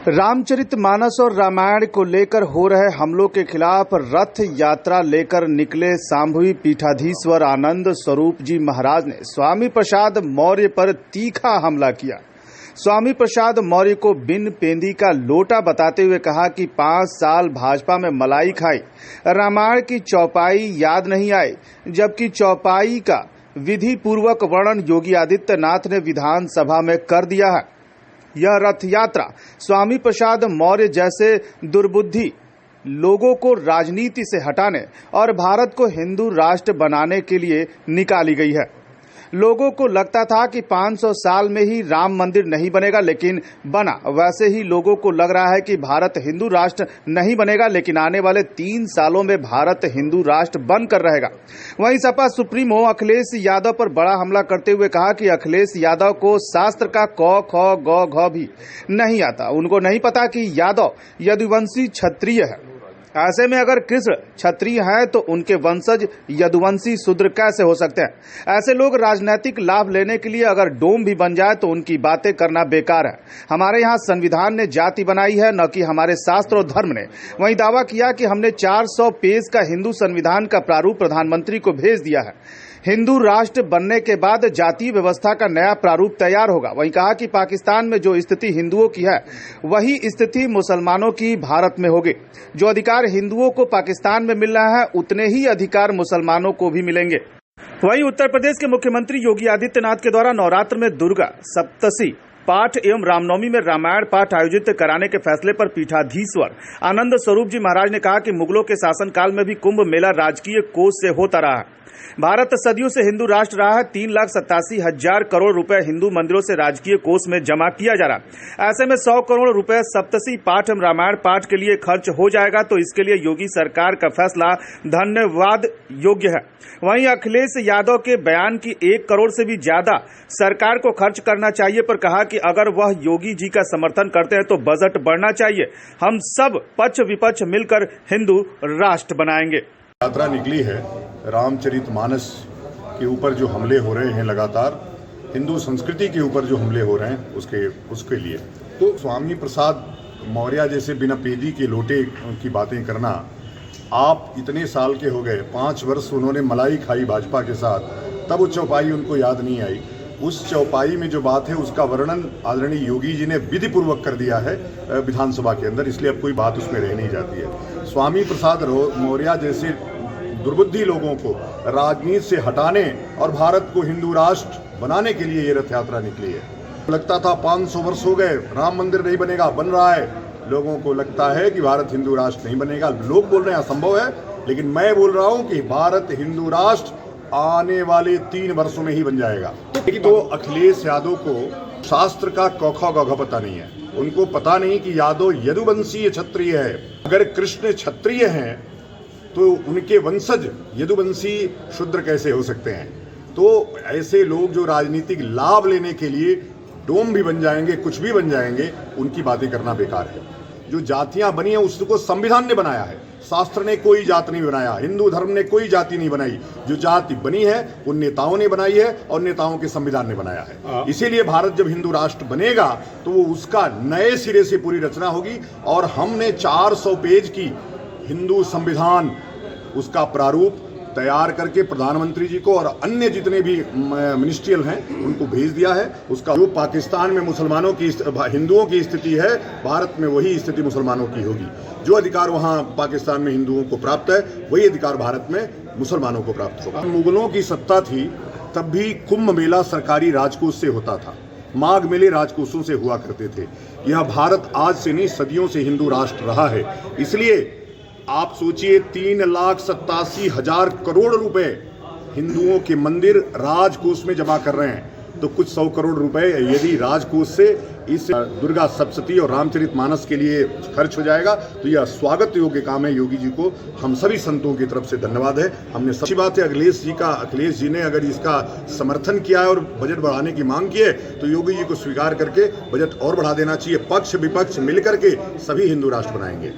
रामचरितमानस और रामायण को लेकर हो रहे हमलों के खिलाफ रथ यात्रा लेकर निकले शांभवी पीठाधीश्वर आनंद स्वरूप जी महाराज ने स्वामी प्रसाद मौर्य पर तीखा हमला किया। स्वामी प्रसाद मौर्य को बिन पेंदी का लोटा बताते हुए कहा कि 5 साल भाजपा में मलाई खाई, रामायण की चौपाई याद नहीं आई, जबकि चौपाई का विधि पूर्वक वर्णन योगी आदित्यनाथ ने विधानसभा में कर दिया है। यह रथ यात्रा स्वामी प्रसाद मौर्य जैसे दुर्बुद्धि लोगों को राजनीति से हटाने और भारत को हिंदू राष्ट्र बनाने के लिए निकाली गई है। लोगों को लगता था कि 500 साल में ही राम मंदिर नहीं बनेगा, लेकिन बना। वैसे ही लोगों को लग रहा है कि भारत हिंदू राष्ट्र नहीं बनेगा, लेकिन आने वाले 3 सालों में भारत हिंदू राष्ट्र बनकर रहेगा। वहीं सपा सुप्रीमो अखिलेश यादव पर बड़ा हमला करते हुए कहा कि अखिलेश यादव को शास्त्र का क ख ग घ भी नहीं आता। उनको नहीं पता कि यादव यदुवंशी क्षत्रिय है। ऐसे में अगर कृष्ण क्षत्रिय हैं तो उनके वंशज यदुवंशी शूद्र कैसे हो सकते हैं। ऐसे लोग राजनीतिक लाभ लेने के लिए अगर डोम भी बन जाए तो उनकी बातें करना बेकार है। हमारे यहाँ संविधान ने जाति बनाई है, न कि हमारे शास्त्र और धर्म ने। वहीं दावा किया कि हमने 400 पेज का हिंदू संविधान का प्रारूप प्रधानमंत्री को भेज दिया है। हिंदू राष्ट्र बनने के बाद जातीय व्यवस्था का नया प्रारूप तैयार होगा। वहीं कहा कि पाकिस्तान में जो स्थिति हिंदुओं की है, वही स्थिति मुसलमानों की भारत में होगी। जो अधिकार हिंदुओं को पाकिस्तान में मिल रहा है, उतने ही अधिकार मुसलमानों को भी मिलेंगे। वहीं उत्तर प्रदेश के मुख्यमंत्री योगी आदित्यनाथ के द्वारा नवरात्र में दुर्गा सप्तशी पाठ एवं रामनवमी में रामायण पाठ आयोजित कराने के फैसले पर पीठाधीश्वर आनंद स्वरूप जी महाराज ने कहा कि मुगलों के शासनकाल में भी कुंभ मेला राजकीय कोष से होता रहा है। भारत सदियों से हिंदू राष्ट्र रहा है। 3,87,000 करोड़ रुपए हिंदू मंदिरों से राजकीय कोष में जमा किया जा रहा। ऐसे में 100 करोड़ रुपए सप्तशी पाठ एवं रामायण पाठ के लिए खर्च हो जाएगा, तो इसके लिए योगी सरकार का फैसला धन्यवाद योग्य है। वहीं अखिलेश यादव के बयान की 1 करोड़ से भी ज्यादा सरकार को खर्च करना चाहिए, पर कहा कि अगर वह योगी जी का समर्थन करते हैं तो बजट बढ़ना चाहिए। हम सब पक्ष विपक्ष मिलकर हिंदू राष्ट्र बनाएंगे। यात्रा निकली है रामचरितमानस के ऊपर जो हमले हो रहे हैं, लगातार हिंदू संस्कृति के ऊपर जो हमले हो रहे हैं उसके लिए तो स्वामी प्रसाद मौर्य जैसे बिना पेदी के लोटे की बातें करना, आप इतने साल के हो गए, 5 वर्ष उन्होंने मलाई खाई भाजपा के साथ, तब वो चौपाई उनको याद नहीं आई। उस चौपाई में जो बात है उसका वर्णन आदरणीय योगी जी ने विधि पूर्वक कर दिया है विधानसभा के अंदर, इसलिए अब कोई बात उसमें रह नहीं जाती है। स्वामी प्रसाद मौर्य जैसे दुर्बुद्धि लोगों को राजनीति से हटाने और भारत को हिंदू राष्ट्र बनाने के लिए ये रथ यात्रा निकली है। लगता था 500 वर्ष हो गए, राम मंदिर नहीं बनेगा, बन रहा है। लोगों को लगता है कि भारत हिंदू राष्ट्र नहीं बनेगा। लोग बोल रहे हैं असंभव है, लेकिन मैं बोल रहा हूं कि भारत हिंदू राष्ट्र आने वाले 3 वर्षों में ही बन जाएगा। तो अखिलेश यादव को शास्त्र का क ख ग घ पता नहीं है। उनको पता नहीं कि यादव यदुवंशीय क्षत्रिय है। अगर कृष्ण क्षत्रिय हैं तो उनके वंशज यदुवंशी शूद्र कैसे हो सकते हैं। तो ऐसे लोग जो राजनीतिक लाभ लेने के लिए डोम भी बन जाएंगे, कुछ भी बन जाएंगे, उनकी बातें करना बेकार है। जो जातियां बनी हैं उसको संविधान ने बनाया है, शास्त्र ने कोई जात नहीं बनाया, हिंदू धर्म ने कोई जाति नहीं बनाई। जो जाति बनी है वो नेताओं ने बनाई है और नेताओं के संविधान ने बनाया है। इसीलिए भारत जब हिंदू राष्ट्र बनेगा तो वो उसका नए सिरे से पूरी रचना होगी। और हमने 400 पेज की हिंदू संविधान उसका प्रारूप तैयार करके प्रधानमंत्री जी को और अन्य जितने भी मिनिस्ट्रियल हैं उनको भेज दिया है। उसका जो पाकिस्तान में मुसलमानों की हिंदुओं की स्थिति है, भारत में वही स्थिति मुसलमानों की होगी। जो अधिकार वहाँ पाकिस्तान में हिंदुओं को प्राप्त है, वही अधिकार भारत में मुसलमानों को प्राप्त होगा। मुगलों की सत्ता थी तब भी कुंभ मेला सरकारी राजकोष से होता था, माघ मेले राजकोषों से हुआ करते थे। यह भारत आज से नहीं, सदियों से हिंदू राष्ट्र रहा है। इसलिए आप सोचिए 3,87,000 करोड़ रुपए हिंदुओं के मंदिर राजकोष में जमा कर रहे हैं, तो कुछ 100 करोड़ रुपए यदि राजकोष से इस दुर्गा सप्तशी और रामचरितमानस के लिए खर्च हो जाएगा तो यह स्वागत योग्य काम है। योगी जी को हम सभी संतों की तरफ से धन्यवाद है। हमने सच्ची बात है, अखिलेश जी ने अगर इसका समर्थन किया है और बजट बढ़ाने की मांग की है तो योगी जी को स्वीकार करके बजट और बढ़ा देना चाहिए। पक्ष विपक्ष मिलकर के सभी हिंदू राष्ट्र बनाएंगे।